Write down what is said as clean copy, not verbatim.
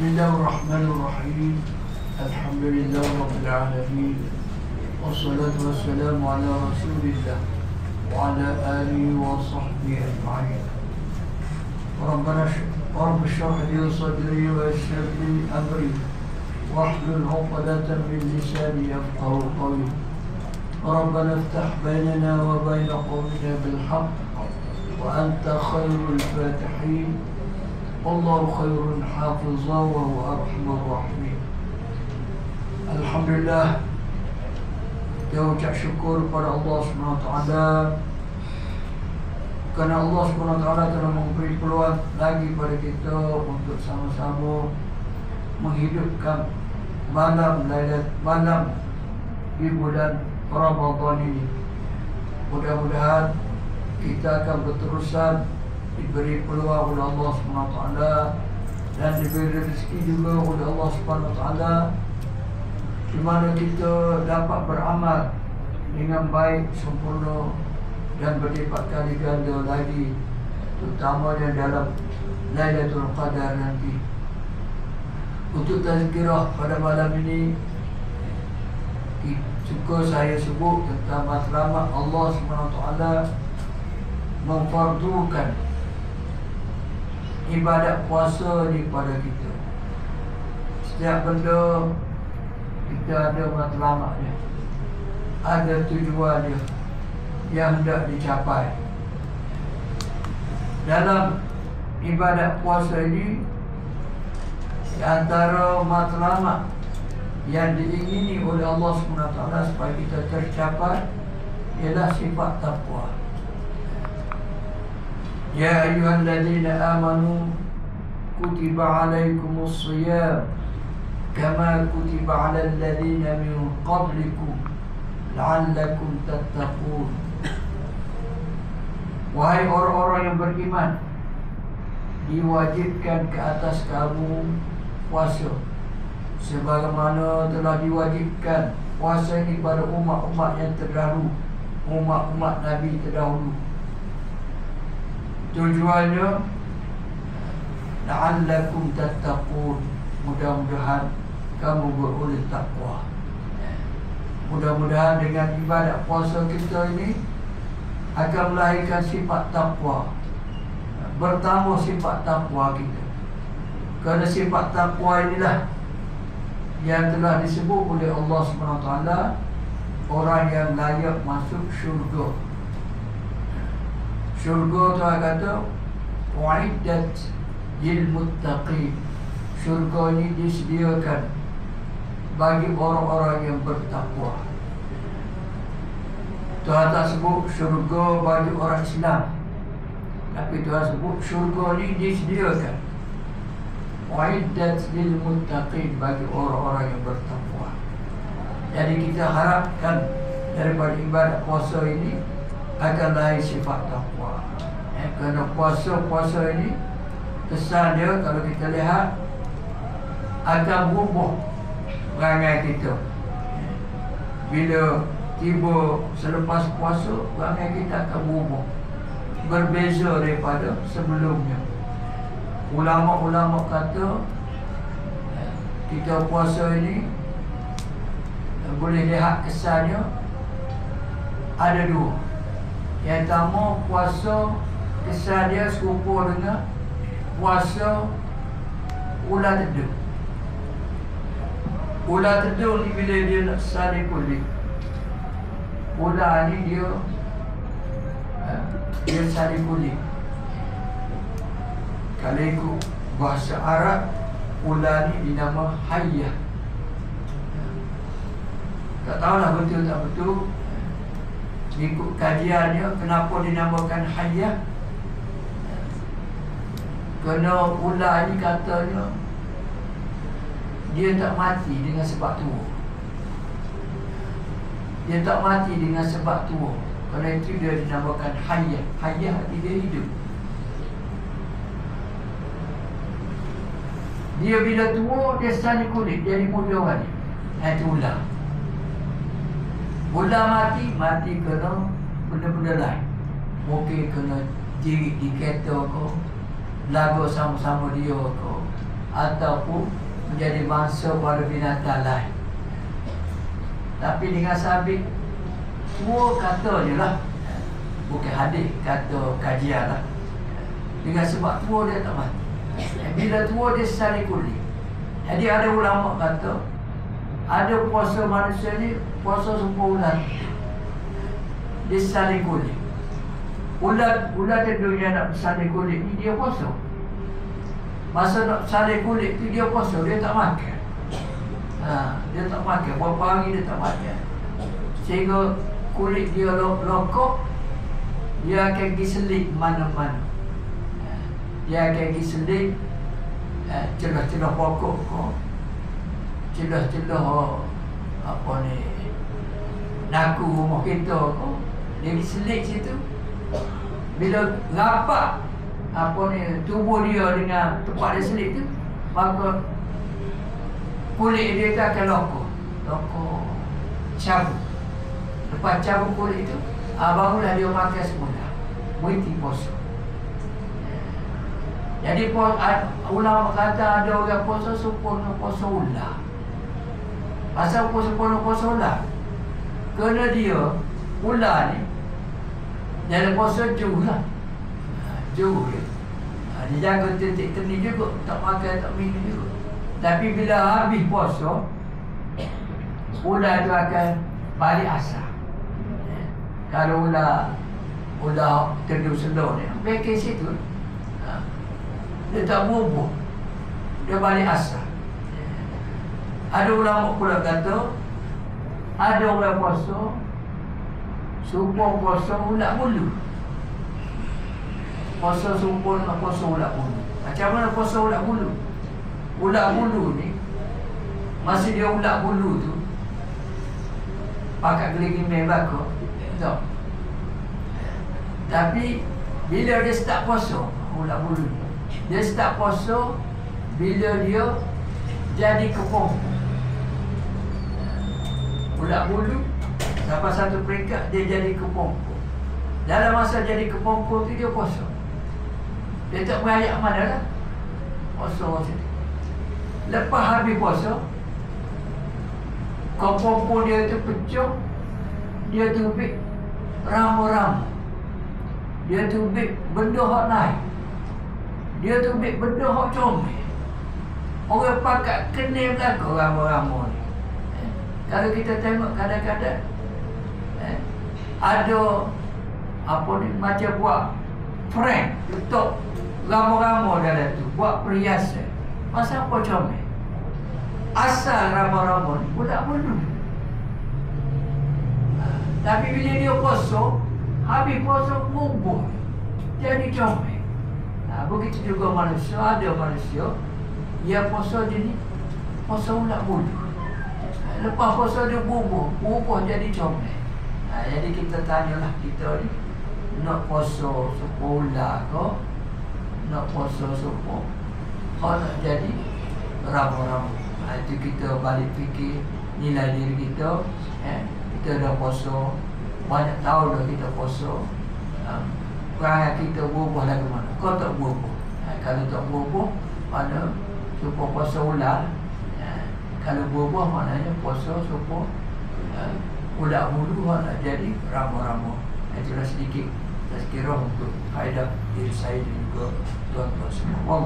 Bismillahirrahmanirrahim. Alhamdulillah Rabbil Alamin. Wassalatu wassalamu ala Rasulillah wa ala alihi wa sahbihi ajma'in. Rabbana shrah li sadri wa yassir li amri wahlul 'uqdatan min lisani yafqahu qawli. Rabbana iftah bainana wa baina qawmina bil haqq wa anta khairul fatihin. Allahu khairun hafizah wa huwa arhamur rahimin. Alhamdulillah, kita ucap syukur kepada Allah SWT kerana Allah SWT telah memberi peluang lagi pada kita untuk sama-sama menghidupkan malam di bulan Ramadan ini. Mudah-mudahan kita akan berterusan diberi peluang oleh Allah SWT dan diberi rezeki juga oleh Allah SWT, di mana kita dapat beramal dengan baik, sempurna dan berlipat kali ganda lagi, terutamanya dalam Lailatul Qadar nanti. Untuk tazkirah pada malam ini, suka saya sebut tentang matlamat Allah SWT memfardukan ibadat puasa ni pada kita. Setiap benda kita ada matlamat dia, ada tujuan dia yang hendak dicapai. Dalam ibadat puasa ini, di antara matlamat yang diingini oleh Allah SWT supaya kita tercapai ialah sifat taqwa. Ya ayyuhalladzina amanu kutiba alaikumus shiyam kama kutiba alal ladzina min qablikum la'allakum tattaqun. Wahai orang-orang yang beriman, diwajibkan ke atas kamu puasa sebagaimana telah diwajibkan puasa ini pada umat-umat yang terdahulu, umat-umat Nabi terdahulu. Tujuannya la'allakum tattaqun, mudah-mudahan kamu beroleh takwa. Mudah-mudahan dengan ibadat puasa kita ini akan melahirkan sifat takwa, bertambah sifat takwa kita. Kerana sifat takwa inilah yang telah disebut oleh Allah SWT orang yang layak masuk syurga. Syurga tu kata wa'iddat lil muttaqin. Syurga ni disediakan bagi orang-orang yang bertakwa. Tuhan tak sebut syurga bagi orang Islam, tapi Tuhan sebut syurga ni disediakan wa'iddat lil muttaqin, bagi orang-orang yang bertakwa. Jadi kita harapkan daripada ibadat puasa ini akan lahir sifat takwa. Kerana puasa ini kesan dia kalau kita lihat akan berubah perangai kita. Bila tiba selepas puasa, perangai kita akan berubah, berbeza daripada sebelumnya. Ulama-ulama kata kita puasa ini boleh lihat kesannya ada dua. Yang pertama, puasa kesan dia serupa dengan puasa ular tedung. Ular tedung ni bila dia nak salin kulit, ular ni dia salin kulit. Kalau ikut bahasa Arab, ular ni dinama hayyah. Tak tahulah betul tak betul. Ikut kajiannya, kenapa dinamakan hayyah? Kerana ular ni katanya dia tak mati dengan sebab tua. Dia tak mati dengan sebab tua. Kerana itu dia dinamakan hayyah. Hayyah dia hidup. Dia bila tua, dia salin kulit, jadi muda balik. Itu ular. Ular mati kerana benda-benda lain. Mungkin kena jerit di kereta ke, lagu sama-sama dia ke, ataupun menjadi mangsa pada binatang lain. Tapi dengan sabit tua kata je lah, bukan hadis, kata kajian lah. Dengan sebab tua dia tak mati. Bila tua dia saling kulit. Jadi ada ulama kata ada puasa manusia ni puasa 10 bulan. Dia saling kulit. Ulat di dunia nak saling kulit ni dia puasa. Masa nak saling kulit tu dia puasa, dia tak makan. Dia tak makan, berapa hari dia tak makan. Sehingga kulit dia lokok, dia akan pergi selit mana-mana. Dia akan pergi selit celah-celah pokok ko, celah-celah apa ni, naku rumah kita ko, dia pergi selit situ. Bila rapat apa ni tubuh dia dengan tempat dia selit tu, maka kulit dia tu akan lokok cabut. Lepas cabut kulit tu, barulah dia makan semula, berhenti puasa. Jadi ulama kata ada orang puasa sempurna puasa ular. Pasal sempurna puasa ular, kerana dia ular ni dalam puasa jauh lah, jauh dia. Dia jaga titik teni juga, tak makan tak minum juga. Tapi bila habis puasa, ular tu akan balik asal. Kalau ular teduh sedar ni, pakai situ, dia tak bubuh, dia balik asal. Ada ulama pula kata ada orang puasa supaya puasa ulat bulu. Puasa sumpah dengan puasa ulat bulu. Macam mana puasa ulat bulu? Ulat bulu ni, masa dia ulat bulu tu, pakat geligi membakar tak. Tapi bila dia start puasa, ulat bulu ni, dia start puasa bila dia jadi kepompong. Ulat bulu sampai satu peringkat dia jadi kepompong. Dalam masa jadi kepompong tu dia puasa. Dia tak berayak mana lah, puasa macam tu. Lepas habis puasa, kepompong dia tu pecah, dia tubik ramu-ramu, dia tubik benda hak naik, dia tubik benda hak comel. Orang pakat kena belakang ramu-ramu ni. Kalau kita tengok kadang-kadang ada apa ni, macam buat frame untuk ramu-ramu dalam tu, buat perhiasan. Masa apa comel? Asal ramu-ramu ni budak bulu. Tapi bila dia puasa, habis puasa bubuh, jadi comel. Begitu juga manusia, ada manusia dia puasa dia ni puasa ulat bulu. Lepas puasa dia bubuh jadi comel. Jadi kita tanyalah kita ni, nak puasa sekolah ke, nak puasa sekolah, kalau nak jadi ramu-ramu. Itu kita balik fikir nilai diri kita. Kita dah puasa banyak tahun dah kita puasa. Perangai kita bubuh lagu mana? Kau tak bubuh. Kalau tak bubuh, mana supaya puasa ular. Kalau bubuh maknanya puasa supaya ulat bulu nak jadi ramu-ramu. Itulah sedikit tazkirah untuk faedah diri saya dan juga tuan-tuan semua.